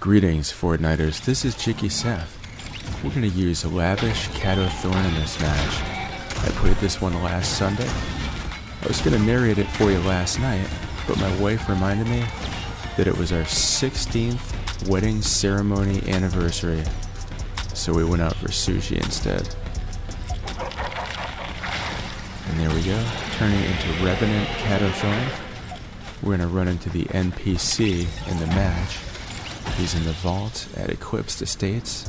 Greetings, Fortniters. This is JikkySef. We're going to use Lavish Kado Thorne in this match. I played this one last Sunday. I was going to narrate it for you last night, but my wife reminded me that it was our 16th wedding ceremony anniversary, so we went out for sushi instead. And there we go, turning into Revenant Kado Thorne. We're going to run into the NPC in the match. He's in the vault at Eclipse Estates.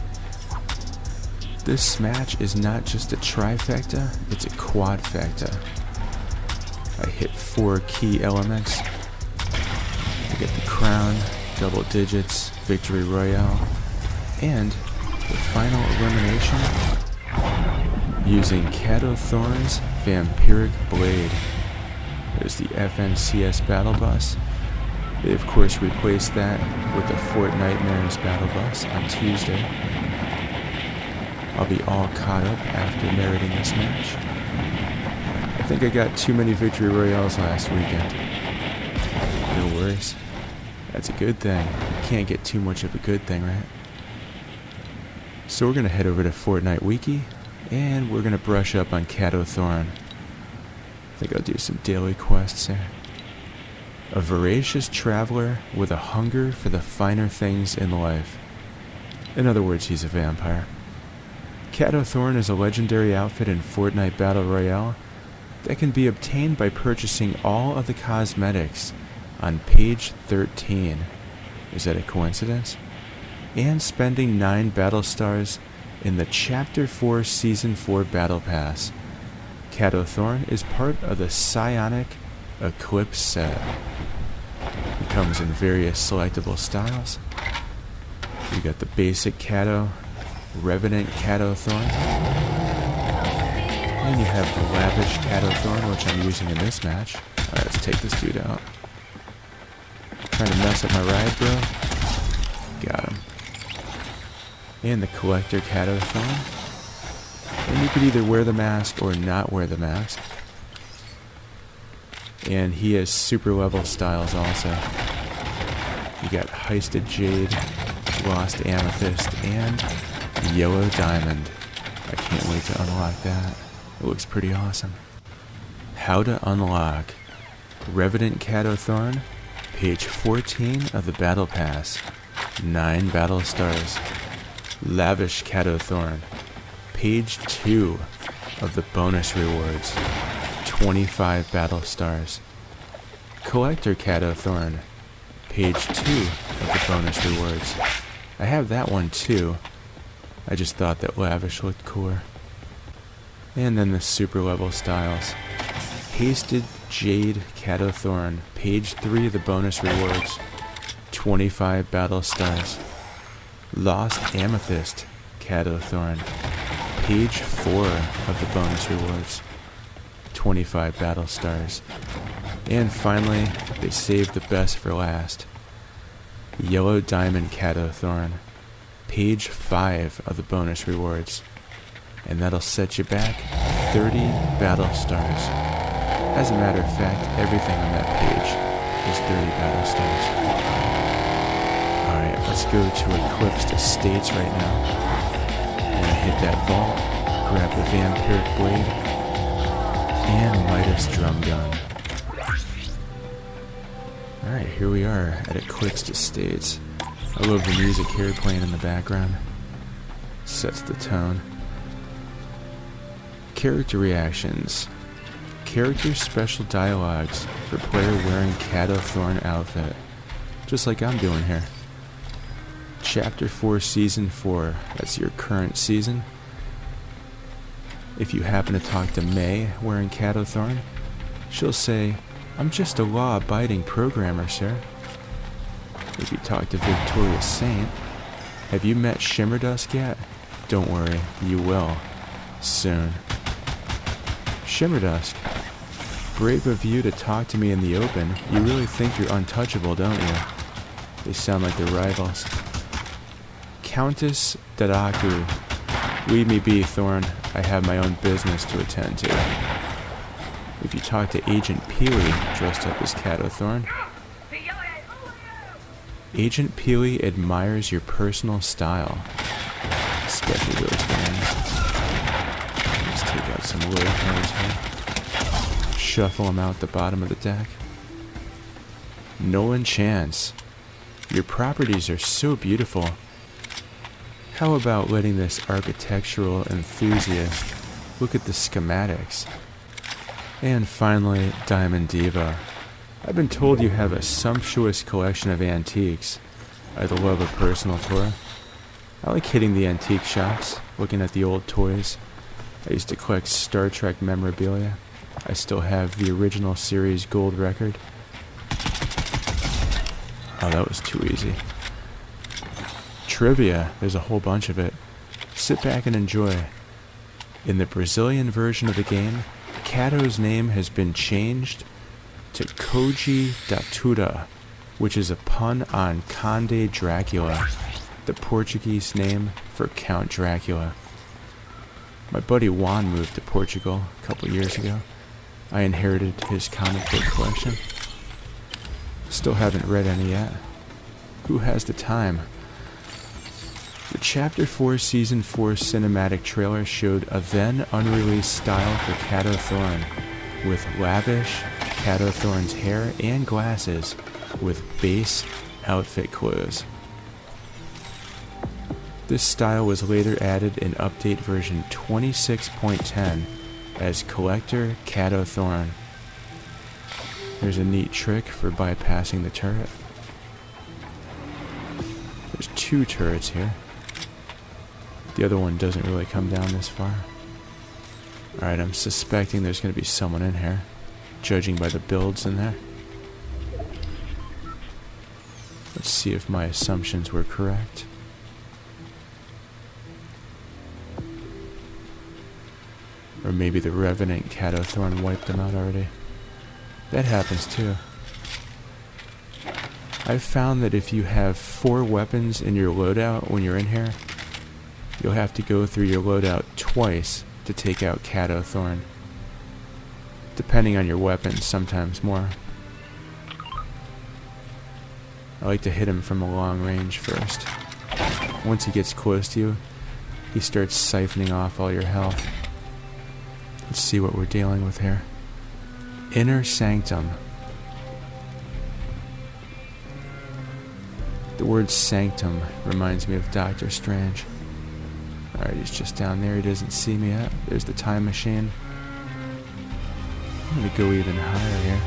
This match is not just a trifecta, it's a quadfecta. I hit 4 key elements. I get the crown, double digits, victory royale, and the final elimination using Kado Thorne's Vampiric blade. There's the FNCS battle bus. They of course replaced that with the Fortnite battle bus on Tuesday. I'll be all caught up after narrating this match. I think I got too many victory royales last weekend. No worries. That's a good thing. Can't get too much of a good thing, right? So we're going to head over to Fortnite Wiki, and we're going to brush up on Kado Thorne. I think I'll do some daily quests there. A voracious traveler with a hunger for the finer things in life. In other words, he's a vampire. Kado Thorne is a legendary outfit in Fortnite Battle Royale that can be obtained by purchasing all of the cosmetics on page 13. Is that a coincidence? And spending 9 battle stars in the Chapter 4 Season 4 Battle Pass. Kado Thorne is part of the Psionic Eclipse Set. It comes in various selectable styles. You got the basic Kado, Revenant Kado Thorne, and you have the Lavish Kado Thorne, which I'm using in this match. Alright, let's take this dude out. Trying to mess up my ride, bro? Got him. And the Collector Kado Thorne. And you could either wear the mask or not wear the mask. And he has super level styles also. You got Heisted Jade, Lost Amethyst, and Yellow Diamond. I can't wait to unlock that. It looks pretty awesome. How to unlock Revenant Kado Thorne, page 14 of the Battle Pass, 9 battle stars. Lavish Kado Thorne, page 2 of the bonus rewards, 25 battle stars. Collector Kado Thorne, page 2 of the bonus rewards. I have that one too. I just thought that Lavish looked cooler. And then the super level styles. Hasted Jade Kado Thorne, page 3 of the bonus rewards, 25 battle stars. Lost Amethyst Kado Thorne, page 4 of the bonus rewards, 25 battle stars. And finally, they saved the best for last. Yellow Diamond Kado Thorne, page 5 of the bonus rewards. And that'll set you back 30 battle stars. As a matter of fact, everything on that page is 30 battle stars. Alright, let's go to Eclipse Estates right now. I'm gonna hit that vault, grab the Vampiric blade, and Midas drum gun. Alright, here we are at Eclipse Estates. I love the music here playing in the background. Sets the tone. Character reactions. Character special dialogues for player wearing Kado Thorne outfit. Just like I'm doing here. Chapter 4 Season 4. That's your current season. If you happen to talk to May wearing Kado Thorne, she'll say, "I'm just a law-abiding programmer, sir." If you talk to Victoria Saint, "Have you met Shimmerdusk yet?" Don't worry, you will. Soon. Shimmerdusk. Brave of you to talk to me in the open. You really think you're untouchable, don't you? They sound like they're rivals. Countess Dadaku. Leave me be, Thorne. I have my own business to attend to. If you talk to Agent Peely, dressed up as Kado Thorne, Agent Peely admires your personal style. Especially those guns. Let's take out some low cards here. Shuffle them out the bottom of the deck. Nolan Chance. Your properties are so beautiful. How about letting this architectural enthusiast look at the schematics? And finally, Diamond Diva. I've been told you have a sumptuous collection of antiques. I'd love a personal tour. I like hitting the antique shops, looking at the old toys. I used to collect Star Trek memorabilia. I still have the original series gold record. Oh, that was too easy. Trivia, there's a whole bunch of it. Sit back and enjoy. In the Brazilian version of the game, Kado's name has been changed to Koji Datuda, which is a pun on Conde Dracula, the Portuguese name for Count Dracula. My buddy Juan moved to Portugal a couple years ago. I inherited his comic book collection. Still haven't read any yet. Who has the time? The Chapter 4 Season 4 cinematic trailer showed a then unreleased style for Kado Thorne, with lavish Kado Thorne's hair and glasses with base outfit clothes. This style was later added in update version 26.10 as Collector Kado Thorne. There's a neat trick for bypassing the turret. There's 2 turrets here. The other one doesn't really come down this far. Alright, I'm suspecting there's going to be someone in here, judging by the builds in there. Let's see if my assumptions were correct. Or maybe the Revenant Kado Thorne wiped them out already. That happens too. I've found that if you have 4 weapons in your loadout when you're in here, you'll have to go through your loadout twice to take out Kado Thorne. Depending on your weapon, sometimes more. I like to hit him from a long range first. Once he gets close to you, he starts siphoning off all your health. Let's see what we're dealing with here. Inner Sanctum. The word sanctum reminds me of Doctor Strange. Alright, he's just down there. He doesn't see me yet. There's the time machine. I'm gonna go even higher here.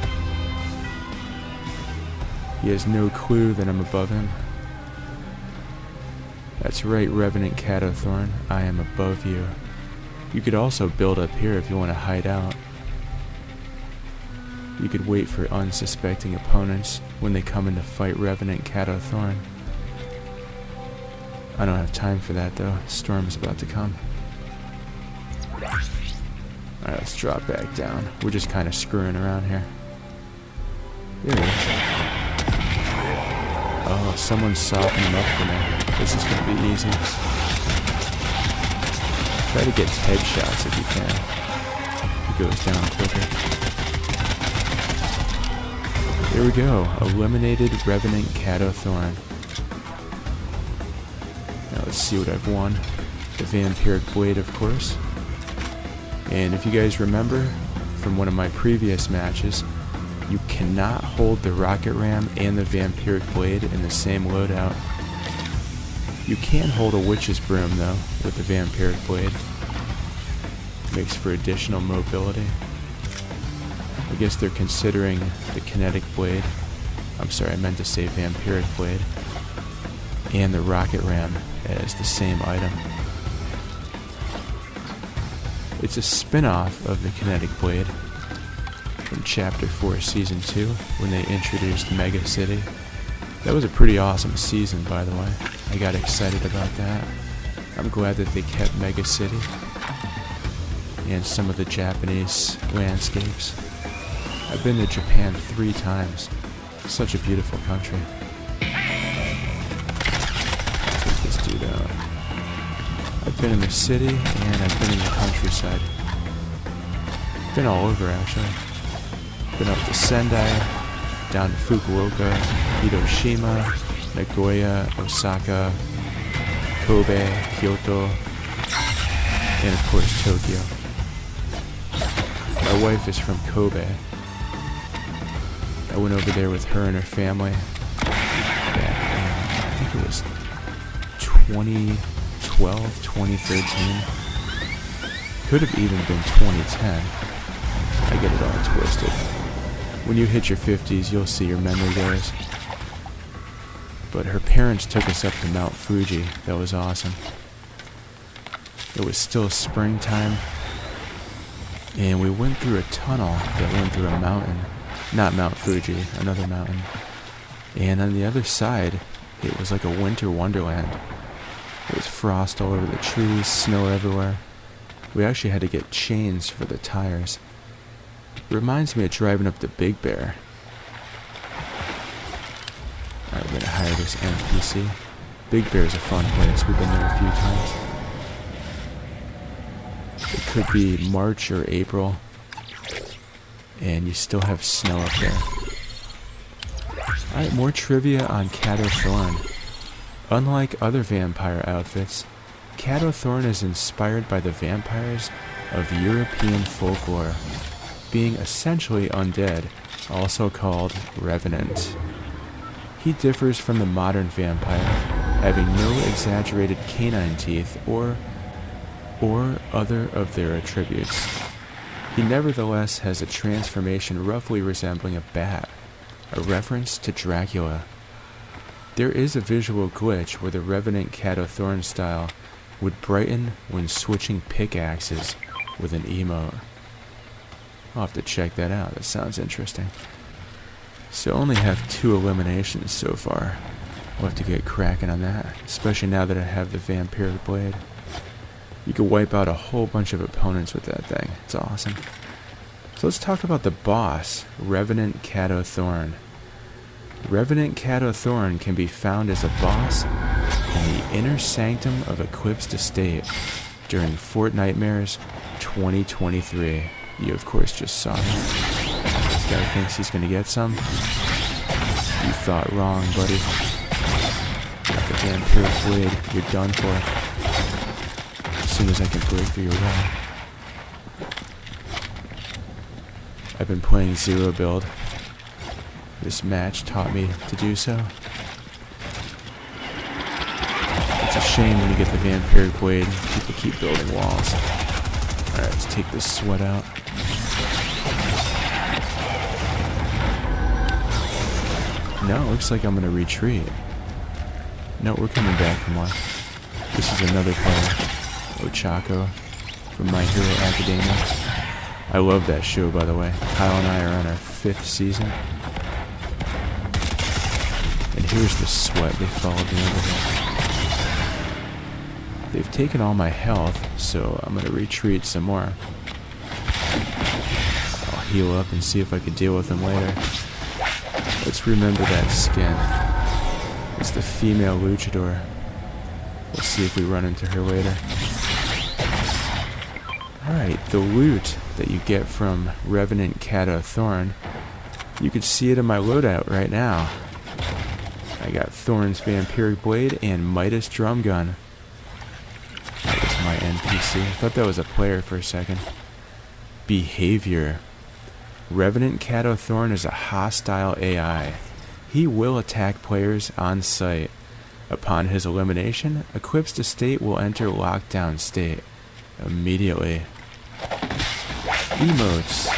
He has no clue that I'm above him. That's right, Revenant Kado Thorne. I am above you. You could also build up here if you want to hide out. You could wait for unsuspecting opponents when they come in to fight Revenant Kado Thorne. I don't have time for that though. Storm's about to come. Alright, let's drop back down. We're just kind of screwing around here. There he is. Oh, someone's softening him up for me. This is going to be easy. Try to get headshots if you can. He goes down quicker. There we go. Eliminated Revenant Kado Thorne. Now let's see what I've won. The Vampiric Blade, of course. And if you guys remember from one of my previous matches, you cannot hold the Rocket Ram and the Vampiric Blade in the same loadout. You can hold a Witch's Broom though with the Vampiric Blade. Makes for additional mobility. I guess they're considering the Kinetic Blade, I'm sorry, I meant to say Vampiric Blade, and the Rocket Ram as the same item. It's a spin-off of the Kinetic Blade from Chapter 4 Season 2 when they introduced Mega City. That was a pretty awesome season, by the way. I got excited about that. I'm glad that they kept Mega City and some of the Japanese landscapes. I've been to Japan 3 times. Such a beautiful country. Take this dude out. I've been in the city and I've been in the countryside. Been all over actually. Been up to Sendai, down to Fukuoka, Hiroshima, Nagoya, Osaka, Kobe, Kyoto, and of course Tokyo. My wife is from Kobe. I went over there with her and her family back in, I think it was 2012, 2013. Could have even been 2010. I get it all twisted. When you hit your 50s, you'll see your memory goes. But her parents took us up to Mount Fuji. That was awesome. It was still springtime, and we went through a tunnel that went through a mountain. Not Mount Fuji, another mountain. And on the other side, it was like a winter wonderland. There was frost all over the trees, snow everywhere. We actually had to get chains for the tires. Reminds me of driving up to Big Bear. Alright, we're gonna hire this NPC. Big Bear's a fun place. We've been there a few times. It could be March or April, and you still have snow up there. Alright, more trivia on Kado Thorne. Unlike other vampire outfits, Kado Thorne is inspired by the vampires of European folklore, being essentially undead, also called revenant. He differs from the modern vampire, having no exaggerated canine teeth or other of their attributes. He nevertheless has a transformation roughly resembling a bat, a reference to Dracula. There is a visual glitch where the Revenant Kado Thorne style would brighten when switching pickaxes with an emote. I'll have to check that out. That sounds interesting. So only have 2 eliminations so far. We'll have to get cracking on that, especially now that I have the Vampiric blade. You can wipe out a whole bunch of opponents with that thing. It's awesome. So let's talk about the boss, Revenant Kado Thorne. Revenant Kado Thorne can be found as a boss in the inner sanctum of Eclipse Estate during Fortnite 2023. You of course just saw him. This guy thinks he's gonna get some. You thought wrong, buddy. Got the Vampiric blade, you're done for. As soon as I can break through your wall. I've been playing Zero build. This match taught me to do so. It's a shame when you get the Vampiric blade, people keep building walls. Alright, let's take this sweat out. No, it looks like I'm gonna retreat. No, we're coming back for more. This is another player, Ochako, from My Hero Academia. I love that show, by the way. Kyle and I are on our 5th season. And here's the sweat they followed me over here. They've taken all my health, so I'm gonna retreat some more. I'll heal up and see if I can deal with them later. Let's remember that skin. It's the female luchador. We'll see if we run into her later. Alright, the loot that you get from Revenant Kado Thorne, you can see it in my loadout right now. I got Thorne's Vampiric blade and Midas drum gun. That was my NPC. I thought that was a player for a second. Behavior. Revenant Kado Thorne is a hostile AI. He will attack players on sight. Upon his elimination, Eclipse Estate will enter lockdown state immediately. Emotes.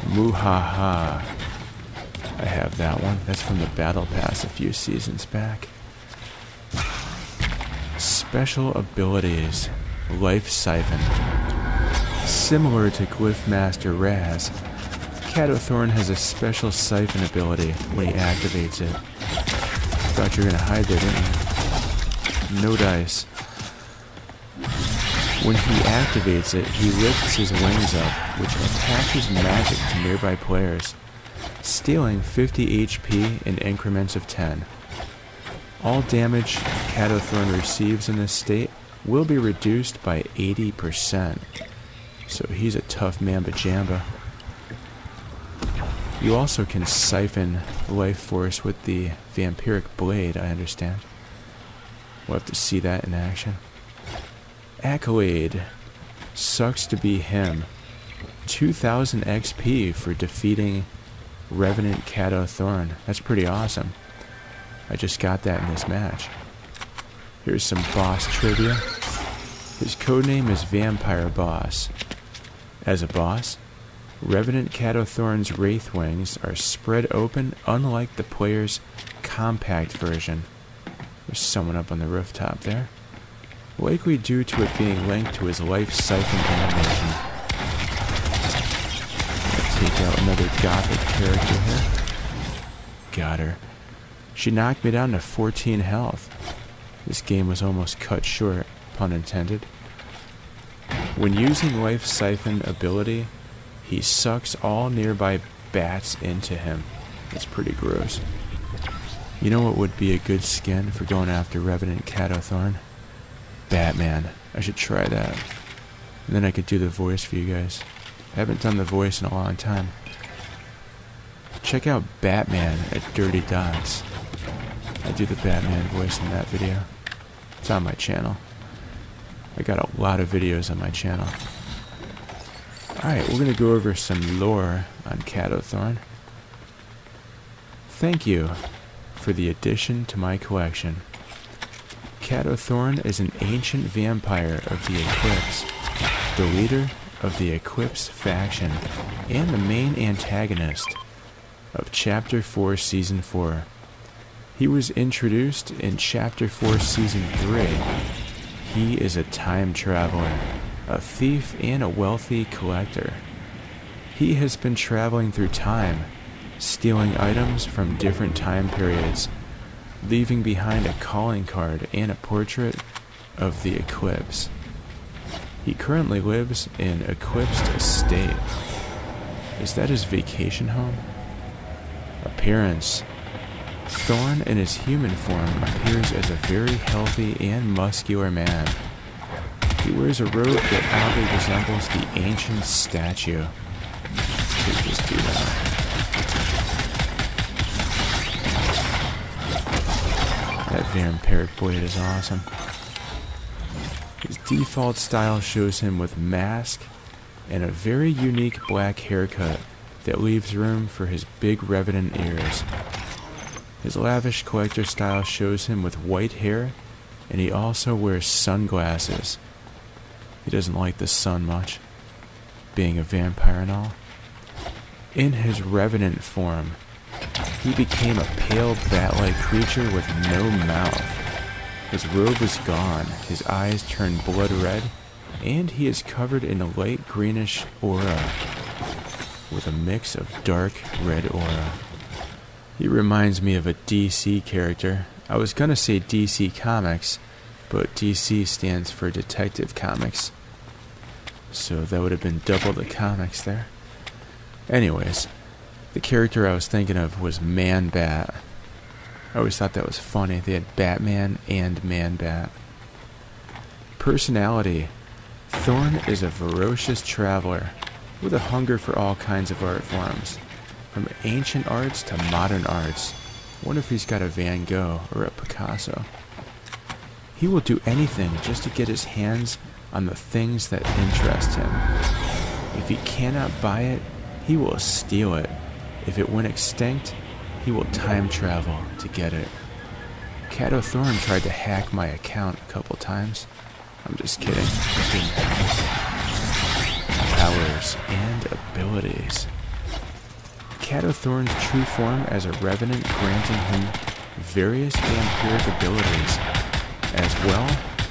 Muhaha. I have that one. That's from the Battle Pass a few seasons back. Special abilities. Life Siphon. Similar to Glyphmaster Raz, Kado Thorne has a special siphon ability when he activates it. Thought you were gonna hide there, didn't you? No dice. When he activates it, he lifts his wings up, which attaches magic to nearby players, stealing 50 HP in increments of 10. All damage Kado Thorne receives in this state will be reduced by 80%. So he's a tough mamba jamba. You also can siphon life force with the Vampiric blade, I understand. We'll have to see that in action. Accolade. Sucks to be him. 2000 XP for defeating Lavish Kado Thorne. That's pretty awesome. I just got that in this match. Here's some boss trivia. His codename is Vampire Boss. As a boss, Lavish Kado Thorne's wraith wings are spread open, unlike the player's compact version. There's someone up on the rooftop there. Likely due to it being linked to his life siphon animation. Take out another gothic character here. Got her. She knocked me down to 14 health. This game was almost cut short, pun intended. When using life siphon ability, he sucks all nearby bats into him. That's pretty gross. You know what would be a good skin for going after Lavish Kado Thorne? Batman. I should try that. And then I could do the voice for you guys. I haven't done the voice in a long time. Check out Batman at Dirty Dots. I do the Batman voice in that video. It's on my channel. I got a lot of videos on my channel. Alright, we're going to go over some lore on Kado Thorne. Thank you for the addition to my collection. Kado Thorne is an ancient vampire of the Eclipse, the leader of the Eclipse faction, and the main antagonist of Chapter 4 Season 4. He was introduced in Chapter 4 Season 3. He is a time traveler, a thief, and a wealthy collector. He has been traveling through time, stealing items from different time periods, leaving behind a calling card and a portrait of the Eclipse. He currently lives in Eclipsed Estate. Is that his vacation home? Appearance. Thorne in his human form appears as a very healthy and muscular man. He wears a robe that oddly resembles the ancient statue. Let's just do that. That Vampiric blade is awesome. His default style shows him with mask and a very unique black haircut that leaves room for his big revenant ears. His lavish collector style shows him with white hair, and he also wears sunglasses. He doesn't like the sun much, being a vampire and all. In his revenant form, he became a pale bat-like creature with no mouth. His robe is gone, his eyes turn blood red, and he is covered in a light greenish aura with a mix of dark red aura. He reminds me of a DC character. I was gonna say DC Comics, but DC stands for Detective Comics. So that would have been double the comics there. Anyways, the character I was thinking of was Man-Bat. I always thought that was funny. They had Batman and Man-Bat. Personality. Thorne is a voracious traveler with a hunger for all kinds of art forms, from ancient arts to modern arts. I wonder if he's got a Van Gogh or a Picasso. He will do anything just to get his hands on the things that interest him. If he cannot buy it, he will steal it. If it went extinct, he will time travel to get it. Kado Thorne tried to hack my account a couple times. I'm just kidding. It didn't happen. Powers and abilities. Kado Thorne's true form as a revenant, granting him various vampiric abilities, as well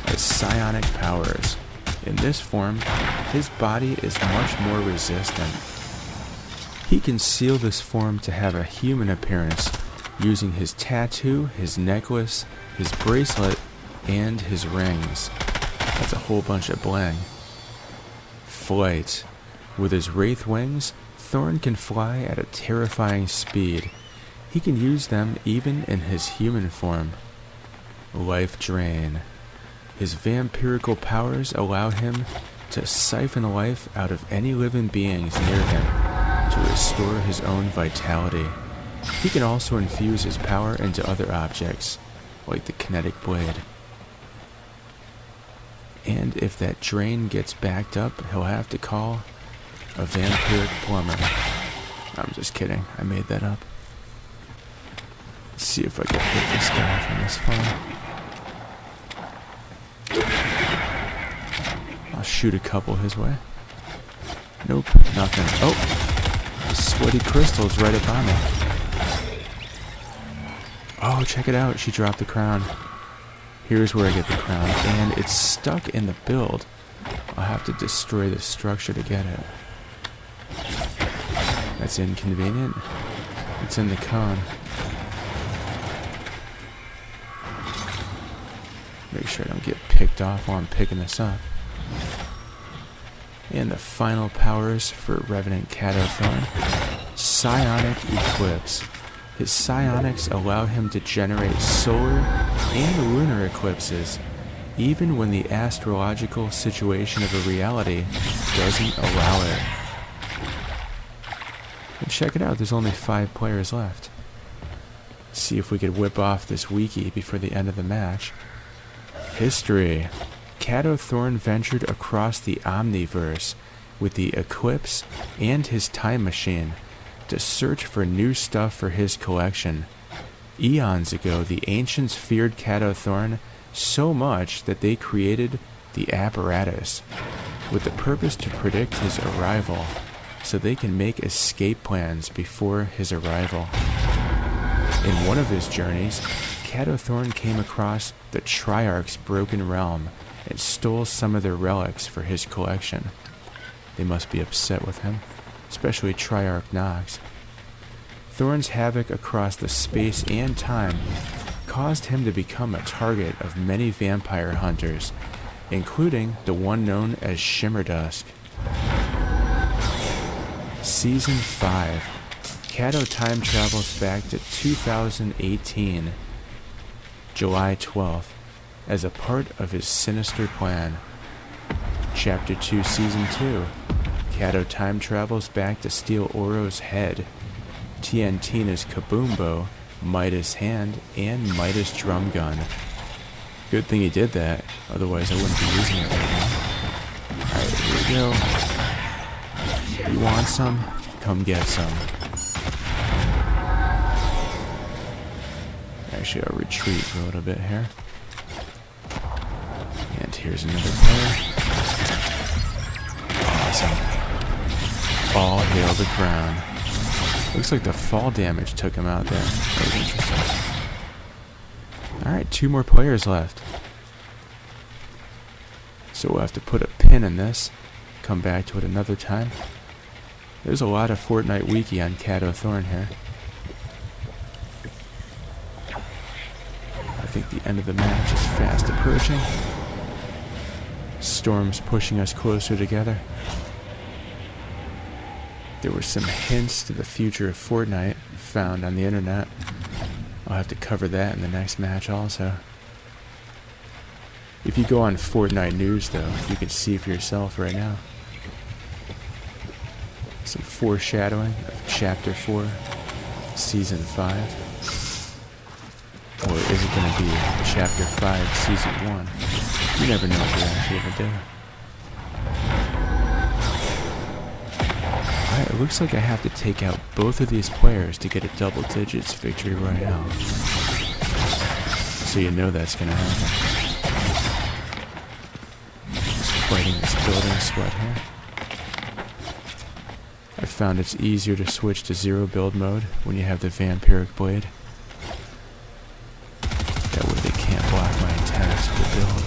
as psionic powers. In this form, his body is much more resistant. He can seal this form to have a human appearance using his tattoo, his necklace, his bracelet, and his rings. That's a whole bunch of bling. Flight. With his wraith wings, Thorne can fly at a terrifying speed. He can use them even in his human form. Life drain. His vampirical powers allow him to siphon life out of any living beings near him. to restore his own vitality. He can also infuse his power into other objects, like the kinetic blade. And if that drain gets backed up, he'll have to call a vampiric plumber. I'm just kidding, I made that up. Let's see if I can hit this guy from this far. I'll shoot a couple his way. Nope, nothing. Oh! Sweaty crystals right up on me. Oh, check it out, she dropped the crown. Here's where I get the crown, and it's stuck in the build. I'll have to destroy the structure to get it. That's inconvenient. It's in the cone. Make sure I don't get picked off while I'm picking this up. And the final powers for Revenant Kado Thorne. Psionic Eclipse. His psionics allow him to generate solar and lunar eclipses, even when the astrological situation of a reality doesn't allow it. And check it out, there's only 5 players left. See if we could whip off this wiki before the end of the match. History. Kado Thorne ventured across the Omniverse with the Eclipse and his time machine to search for new stuff for his collection. Eons ago, the ancients feared Kado Thorne so much that they created the apparatus with the purpose to predict his arrival so they can make escape plans before his arrival. In one of his journeys, Kado Thorne came across the Triarch's broken realm and stole some of their relics for his collection. They must be upset with him, especially Triarch Nox. Thorne's havoc across the space and time caused him to become a target of many vampire hunters, including the one known as Shimmerdusk. Season 5. Kado time travels back to 2018, July 12th, as a part of his sinister plan. Chapter 2, Season 2. Kado time travels back to steal Oro's head, Tiantina's kaboombo, Midas hand, and Midas drum gun. Good thing he did that, otherwise I wouldn't be using it right now. Alright, here we go. You want some? Come get some. Actually, I'll retreat for a little bit here. And here's another player. Awesome. All hail the crown. Looks like the fall damage took him out there. That was interesting. Alright, 2 more players left. So we'll have to put a pin in this. Come back to it another time. There's a lot of Fortnite wiki on Kado Thorne here. I think the end of the match is fast approaching. Storm's pushing us closer together. There were some hints to the future of Fortnite found on the internet. I'll have to cover that in the next match also. If you go on Fortnite news though, you can see for yourself right now. Some foreshadowing of Chapter 4, Season 5. Or is it going to be Chapter 5, Season 1? You never know what they're actually going to do. Alright, it looks like I have to take out both of these players to get a double digits victory royale. So you know that's going to happen. Just fighting this building sweat here. I found it's easier to switch to 0 build mode when you have the Vampiric blade. That way they can't block my attacks with the build.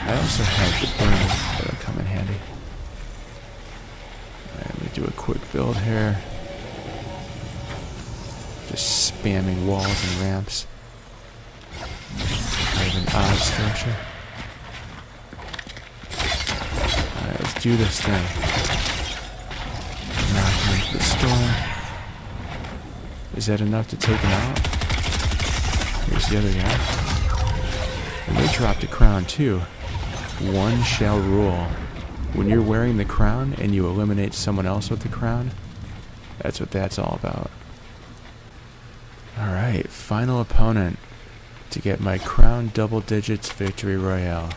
I also have the burn that'll come in handy. Let me do a quick build here. Just spamming walls and ramps. I have an odd structure. Alright, let's do this thing. Knock him into the storm. Is that enough to take him out? Here's the other guy. And they dropped a crown too. One shall rule. When you're wearing the crown and you eliminate someone else with the crown, that's what that's all about. Alright, final opponent to get my crown double digits victory royale.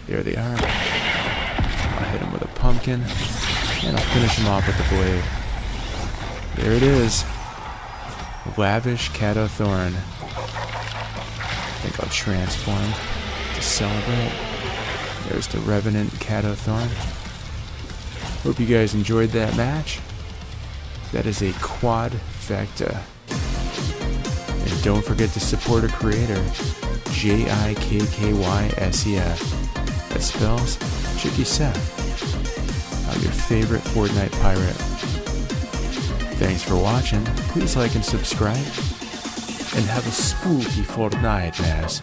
There they are. I'll hit him with a pumpkin, and I'll finish him off with the blade. There it is. Lavish Kado Thorne. I think I'll transform to celebrate. There's the Revenant Kado Thorne. Hope you guys enjoyed that match. That is a Quadfecta. And don't forget to support our creator, JikkySef. That spells JikkySef. I'm your favorite Fortnite pirate. Thanks for watching. Please like and subscribe. And have a spooky Fortnite, guys.